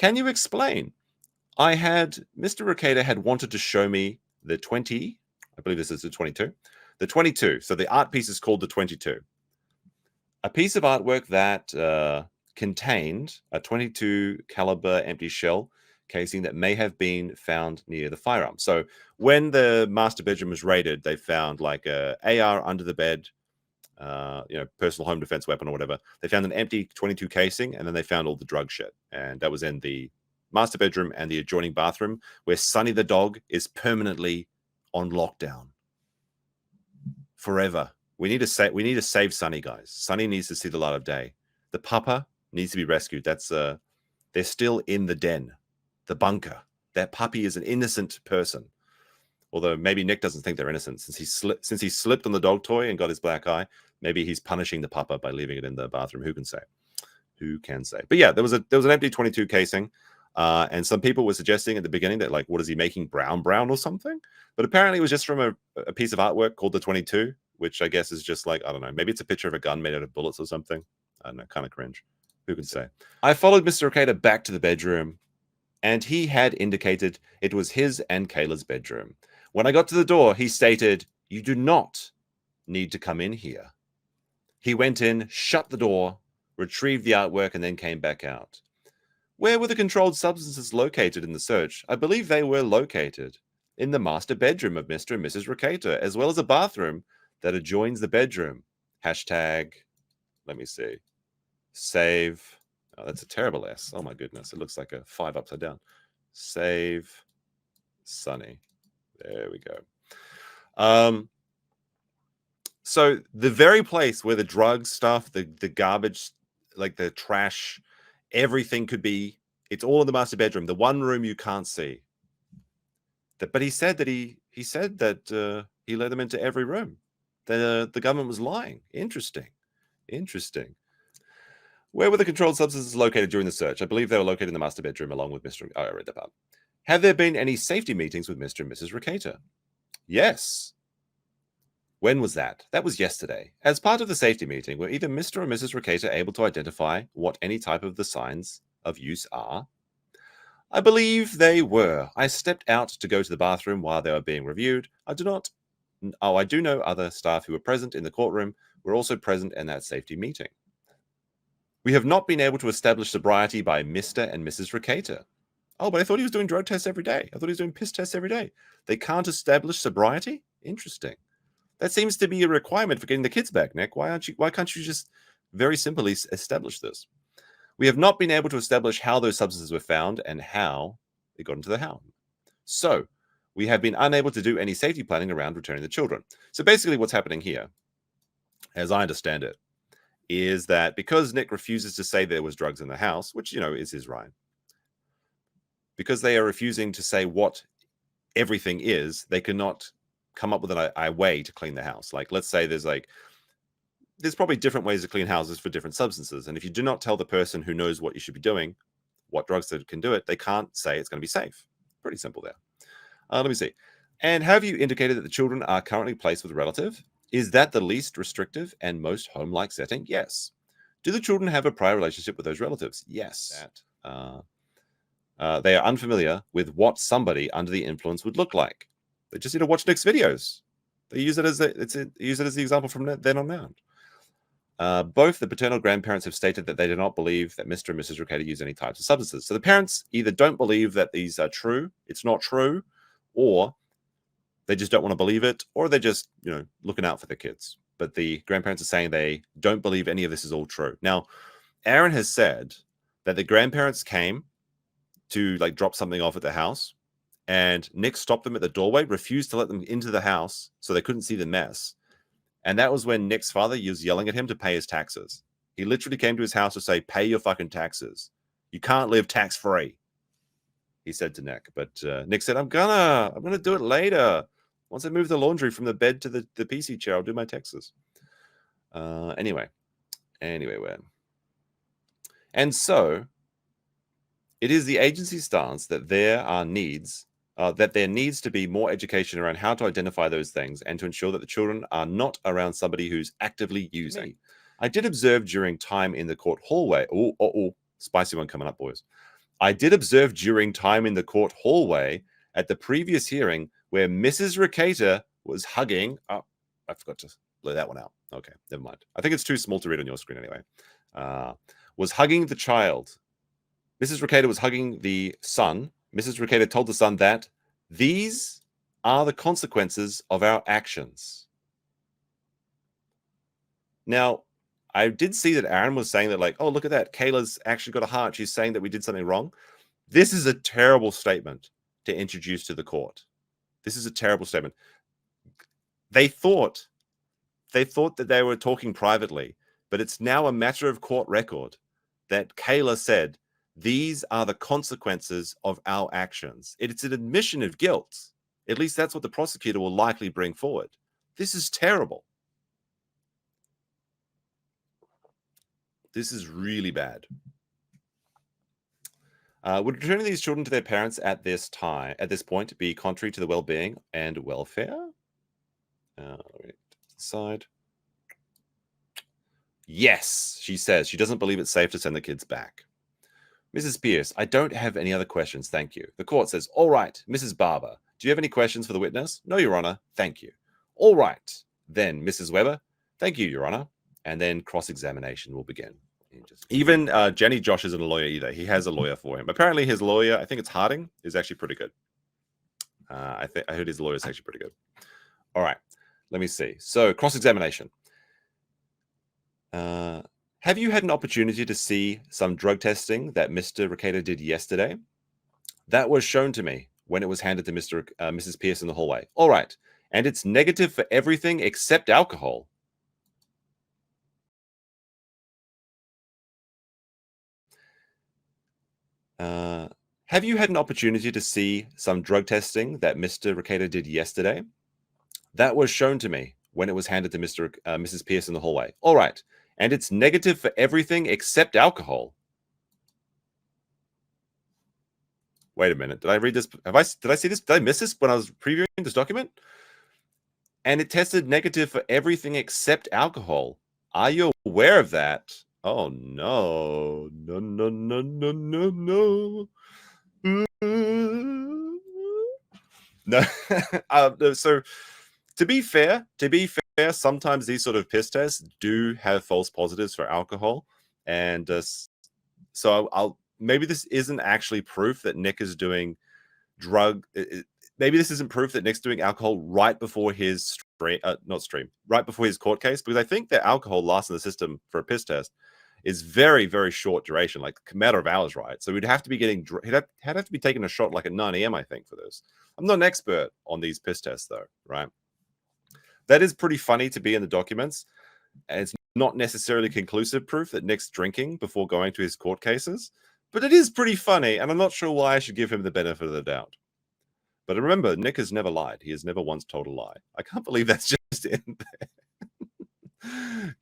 Can you explain? Mr. REKIETA had wanted to show me the 20, I believe this is the 22. The 22. So the art piece is called the 22. A piece of artwork that contained a 22 caliber empty shell casing that may have been found near the firearm. So when the master bedroom was raided, they found like a AR under the bed, personal home defense weapon or whatever. They found an empty 22 casing, and then they found all the drug shit. And that was in the master bedroom and the adjoining bathroom, where Sonny the dog is permanently on lockdown forever. We need to save Sonny, guys. Sonny needs to see the light of day. The pupper needs to be rescued. They're still in the den, the bunker. That puppy is an innocent person. Although maybe Nick doesn't think they're innocent since he slipped on the dog toy and got his black eye. Maybe he's punishing the pupper by leaving it in the bathroom. Who can say? Who can say? But yeah, there was an empty 22 casing, and some people were suggesting at the beginning that, like, what is he making, brown or something? But apparently it was just from a piece of artwork called the 22, which I guess is just like, I don't know, maybe it's a picture of a gun made out of bullets or something. I don't know, kind of cringe. Who can say? I followed Mr. REKIETA back to the bedroom, and he had indicated it was his and Kayla's bedroom. When I got to the door, he stated, "You do not need to come in here." He went in, shut the door, retrieved the artwork, and then came back out. Where were the controlled substances located in the search? I believe they were located in the master bedroom of Mr. and Mrs. REKIETA, as well as a bathroom that adjoins the bedroom. Hashtag, let me see, save. Oh, that's a terrible S. Oh my goodness. It looks like a 5 upside down. Save Sonny. There we go. So the very place where the drug stuff, the garbage, like the trash, everything could be, it's all in the master bedroom. The one room you can't see. But he said that he let them into every room. The government was lying. Interesting. Where were the controlled substances located during the search? I believe they were located in the master bedroom along with Mr. I read that part. Have there been any safety meetings with Mr. and Mrs. REKIETA? Yes. When was that? That was yesterday. As part of the safety meeting, were either Mr. or Mrs. REKIETA able to identify what any type of the signs of use are? I believe they were. I stepped out to go to the bathroom while they were being reviewed. I do know other staff who were present in the courtroom were also present in that safety meeting. We have not been able to establish sobriety by Mr. and Mrs. REKIETA. Oh, but I thought he was doing drug tests every day. I thought he was doing piss tests every day. They can't establish sobriety? Interesting. That seems to be a requirement for getting the kids back, Nick. Why can't you just very simply establish this? We have not been able to establish how those substances were found and how they got into the home. So we have been unable to do any safety planning around returning the children. So basically what's happening here, as I understand it, is that because Nick refuses to say there was drugs in the house, which, is his right, because they are refusing to say what everything is, they cannot come up with a way to clean the house. Like, let's say there's probably different ways to clean houses for different substances. And if you do not tell the person who knows what you should be doing, what drugs that can do it, they can't say it's going to be safe. Pretty simple there. Let me see. And have you indicated that the children are currently placed with a relative? Is that the least restrictive and most home-like setting? Yes. Do the children have a prior relationship with those relatives? Yes. They are unfamiliar with what somebody under the influence would look like. They just need to watch Nick's videos. They use it as the example from then on out. Both the paternal grandparents have stated that they do not believe that Mr. and Mrs. REKIETA use any types of substances. So the parents either don't believe that these are true, it's not true, or they just don't want to believe it, or they're just, looking out for their kids. But the grandparents are saying they don't believe any of this is all true. Now, Aaron has said that the grandparents came to drop something off at the house, and Nick stopped them at the doorway, refused to let them into the house so they couldn't see the mess. And that was when Nick's father was yelling at him to pay his taxes. He literally came to his house to say, pay your fucking taxes. You can't live tax-free, he said to Nick. But Nick said, I'm gonna do it later. Once I move the laundry from the bed to the PC chair, I'll do my taxes. Anyway, where? And so it is the agency's stance that there needs to be more education around how to identify those things and to ensure that the children are not around somebody who's actively using. I did observe during time in the court hallway. Spicy one coming up, boys. I did observe during time in the court hallway at the previous hearing where Mrs. REKIETA was hugging. Oh, I forgot to let that one out. Okay, never mind. I think it's too small to read on your screen anyway. Was hugging the child. Mrs. REKIETA was hugging the son. Mrs. REKIETA told the son that these are the consequences of our actions. Now, I did see that Aaron was saying that, like, oh, look at that. Kayla's actually got a heart. She's saying that we did something wrong. This is a terrible statement to introduce to the court. This is a terrible statement. They thought that they were talking privately, but it's now a matter of court record that Kayla said, these are the consequences of our actions. It's an admission of guilt. At least that's what the prosecutor will likely bring forward. This is terrible. This is really bad. Would returning these children to their parents at this point, be contrary to the well-being and welfare? Side. Yes, she says. She doesn't believe it's safe to send the kids back. Mrs. Pierce, I don't have any other questions, thank you. The court says, all right, Mrs. Barber, do you have any questions for the witness? No, Your Honor, thank you. All right, then, Mrs. Weber, thank you, Your Honor. And then cross-examination will begin. Even Jenny Josh isn't a lawyer either. He has a lawyer for him. Apparently his lawyer, I think it's Harding, is actually pretty good. I heard his lawyer is actually pretty good. All right, let me see. So cross-examination. Have you had an opportunity to see some drug testing that Mr. REKIETA did yesterday? That was shown to me when it was handed to Mrs. Pierce in the hallway. All right, and it's negative for everything except alcohol. Have you had an opportunity to see some drug testing that Mr. REKIETA did yesterday? That was shown to me when it was handed to Mrs. Pierce in the hallway. All right, and it's negative for everything except alcohol. Wait a minute. Did I read this? Did I see this? Did I miss this when I was previewing this document? And it tested negative for everything except alcohol. Are you aware of that? Oh, no. No, no, no, no, no, no. No. So to be fair, sometimes these sort of piss tests do have false positives for alcohol. And so I'll maybe this isn't actually proof that Nick is doing maybe this isn't proof that Nick's doing alcohol right before his right before his court case, because I think that alcohol lasts in the system for a piss test is very, very short duration, like a matter of hours, right? So we'd have to be he'd have to be taking a shot like at 9 a.m., I think, for this. I'm not an expert on these piss tests, though, right? That is pretty funny to be in the documents, and it's not necessarily conclusive proof that Nick's drinking before going to his court cases, but it is pretty funny, and I'm not sure why I should give him the benefit of the doubt. But remember, Nick has never lied. He has never once told a lie. I can't believe that's just in there.